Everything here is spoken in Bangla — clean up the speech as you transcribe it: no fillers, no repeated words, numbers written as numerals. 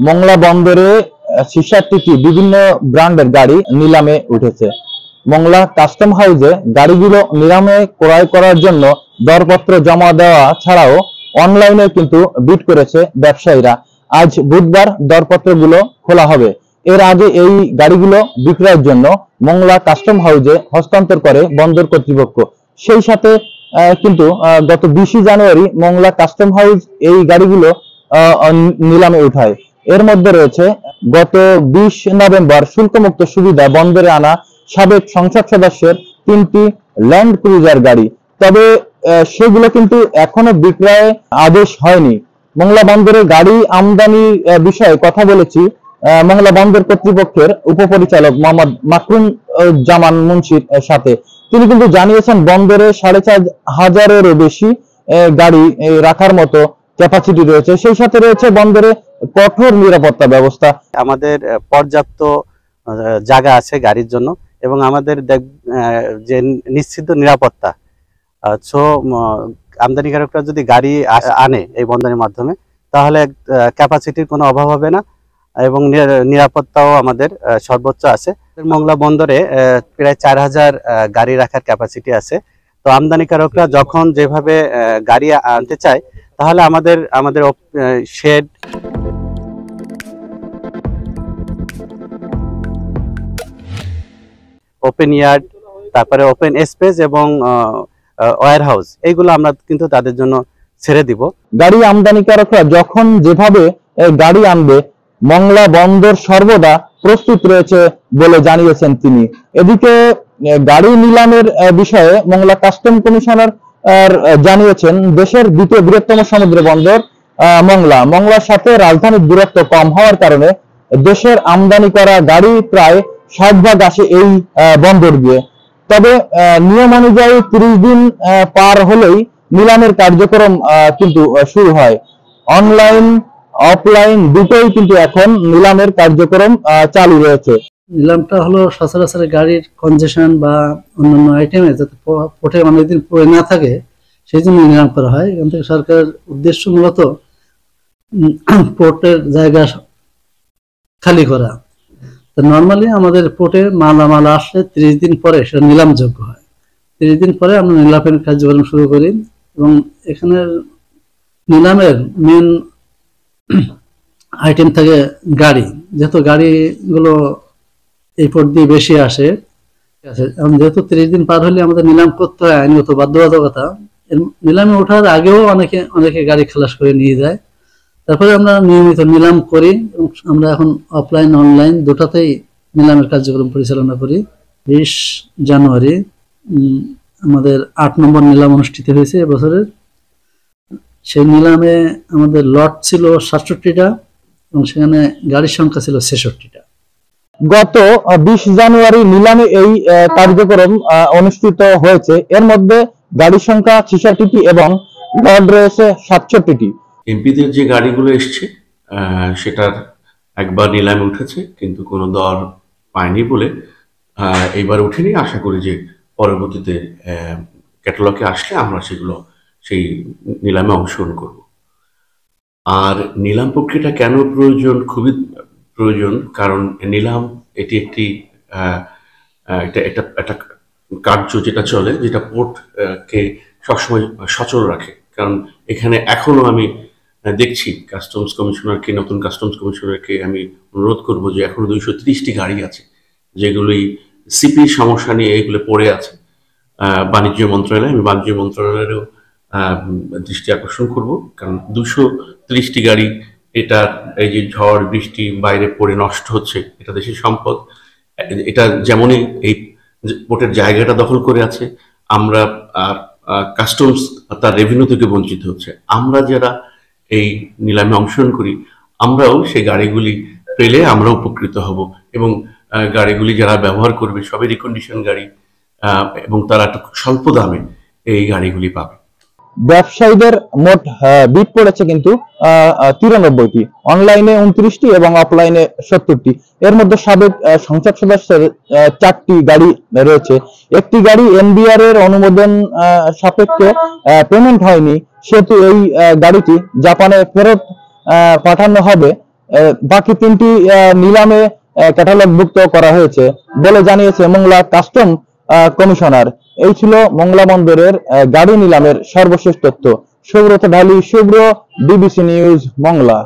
মংলা বন্দরে 66টি বিভিন্ন ব্র্যান্ডের গাড়ি নিলামে উঠেছে। মংলা কাস্টম হাউসে গাড়িগুলো নিলামে ক্রয় করার জন্য দরপত্র জমা দেওয়া ছাড়াও অনলাইনে কিন্তু বিড করেছে ব্যবসায়ীরা। আজ বুধবার দরপত্রগুলো খোলা হবে। এর আগে এই গাড়িগুলো বিক্রয়ের জন্য মংলা কাস্টম হাউসে হস্তান্তর করে বন্দর কর্তৃপক্ষ। সেই সাথে কিন্তু গত 20 জানুয়ারি মংলা কাস্টম হাউস এই গাড়িগুলো নিলামে উঠায়। এর মধ্যে রয়েছে গত 20 নভেম্বর শুল্কমুক্ত সুবিধা বন্দরে আনা সাবেক সংসদ সদস্যের 3টি ল্যান্ড ক্রুজার গাড়ি। তবে সেগুলো কিন্তু এখনো বিক্রয়ে আদেশ হয়নি। মংলা বন্দরে গাড়ি আমদানির বিষয়ে কথা বলেছি মংলা বন্দর কর্তৃপক্ষের উপপরিচালক মোহাম্মদ মাকরুম জামান মুন্সির সাথে। তিনি কিন্তু জানিয়েছেন বন্দরে 4,500-এরও বেশি গাড়ি রাখার মতো ক্যাপাসিটি রয়েছে। সেই সাথে রয়েছে বন্দরে কঠোর নিরাপত্তা ব্যবস্থা। আমাদের পর্যাপ্ত জায়গা আছে গাড়ির জন্য এবং আমাদের যে নিশ্চিত নিরাপত্তা। আমদানিকারকরা যদি গাড়ি আনে এই বন্দরের মাধ্যমে তাহলে ক্যাপাসিটির কোনো অভাব হবে না এবং নিরাপত্তাও আমাদের সর্বোচ্চ আছে। মংলা বন্দরে প্রায় 4,000 গাড়ি রাখার ক্যাপাসিটি আছে। তো আমদানিকারকরা যখন যেভাবে গাড়ি আনতে চায় তাহলে আমাদের শেড, ওপেন ইয়ার্ড, তারপরে ওপেন স্পেস এবং ওয়্যার হাউস এইগুলো আমরা কিন্তু তাদের জন্য ছেড়ে দিব। গাড়ি আমদানিকারকরা যখন যেভাবে গাড়ি আনবে মংলা বন্দর সর্বদা প্রস্তুত রয়েছে বলে জানিয়েছেন তিনি। এদিকে গাড়ি নিলামের বিষয়ে মংলা কাস্টম কমিশনার জানিয়েছেন দেশের দ্বিতীয় বৃহত্তম সমুদ্র বন্দর মংলার সাথে রাজধানীর দূরত্ব কম হওয়ার কারণে দেশের আমদানি করা গাড়ি প্রায় 60% আসে এই বন্দর দিয়ে। তবে নিয়ম অনুযায়ী 30 দিন পার হলেই নিলামের কার্যক্রম কিন্তু শুরু হয়। অনলাইন অফলাইন দুটোই কিন্তু এখন নিলামের কার্যক্রম চালু রয়েছে। নিলামটা হলো সচরাচর গাড়ির কনজেশন বা অন্যান্য আইটেমে যাতে পোর্টে অনেকদিন পড়ে না থাকে সেই জন্য নিলাম করা হয়। এখান থেকে সরকারের উদ্দেশ্য মূলত পোর্টের জায়গা খালি করা। তো নর্মালি আমাদের পোর্টে মালামাল আসলে 30 দিন পরে সেটা নিলামযোগ্য হয়। 30 দিন পরে আমরা নিলামের কার্যক্রম শুরু করি এবং এখানে নিলামের মেন আইটেম থাকে গাড়ি। যেহেতু গাড়িগুলো এই পোর্ট দিয়ে বেশি আসে, যেহেতু 30 দিন পার হলে আমাদের নিলাম করতে হয় আইনগত বাধ্যবাধকতা। নিলামে ওঠার আগেও অনেকে গাড়ি খালাস করে নিয়ে যায়। তারপরে আমরা নিয়মিত নিলাম করি এবং আমরা এখন অফলাইন অনলাইন দুটাতেই নিলামের কার্যক্রম পরিচালনা করি। 20 জানুয়ারি আমাদের 8 নম্বর নিলাম অনুষ্ঠিত হয়েছে এবছরের। সেই নিলামে আমাদের লট ছিল 67টা এবং সেখানে গাড়ির সংখ্যা ছিল 66টা। গত 20 জানুয়ারি নিলামে এই কার্যক্রম অনুষ্ঠিত হয়েছে। এর মধ্যে গাড়ির সংখ্যা 66টি এবং লট রয়েছে 67টি। এমপিদের যে গাড়িগুলো এসছে সেটার একবার নিলামে উঠেছে কিন্তু কোনো দর পায়নি বলে এইবার উঠেনি। আশা করি যে পরবর্তীতে ক্যাটালগে আসলে আমরা সেগুলো সেই নিলামে অংশগ্রহণ করব। আর নিলাম প্রক্রিয়াটা কেন প্রয়োজন? খুবই প্রয়োজন, কারণ নিলাম এটি একটি একটা কার্য যেটা চলে, যেটা পোর্টকে সবসময় সচল রাখে। কারণ এখানে এখনো আমি দেখছি কাস্টমস কমিশনারকে, নতুন কাস্টমস কমিশনারকে আমি অনুরোধ করব যে এখনো 230টি গাড়ি আছে যেগুলি সিপির সমস্যা নিয়ে এগুলো পড়ে আছে বাণিজ্য মন্ত্রণালয়ে। আমি বাণিজ্য মন্ত্রণালয়েরও দৃষ্টি আকর্ষণ করব, কারণ 230টি গাড়ি এটা এই যে ঝড় বৃষ্টি বাইরে পড়ে নষ্ট হচ্ছে, এটা দেশের সম্পদ। এটা যেমনই এই পোর্টের জায়গাটা দখল করে আছে, আমরা কাস্টমস তার রেভিনিউ থেকে বঞ্চিত হচ্ছে। আমরা যারা এই নিলামে অংশগ্রহণ করি আমরাও সেই গাড়িগুলি পেলে আমরা উপকৃত হব এবং গাড়িগুলি যারা ব্যবহার করবে সবই রিকন্ডিশন গাড়ি এবং তারা একটা স্বল্প দামে এই গাড়িগুলি পাবে। ব্যবসায়ীদের মোট বিড পড়েছে কিন্তু 93টি, অনলাইনে 29টি এবং অফলাইনে 70টি। এর মধ্যে সাবেক সংসদ সদস্যের 4টি গাড়ি রয়েছে। একটি গাড়ি এনবিআর এর অনুমোদন সাপেক্ষে পেমেন্ট হয়নি, সেহেতু এই গাড়িটি জাপানে ফেরত পাঠানো হবে। বাকি 3টি নিলামে ক্যাটালগভুক্ত করা হয়েছে বলে জানিয়েছে মোংলা কাস্টম কমিশনার। এই ছিল মোংলা বন্দরের গাড়ি নিলামের সর্বশেষ তথ্য। সুব্রত ঢালি, শুভ্র, ডিবিসি নিউজ, মোংলা।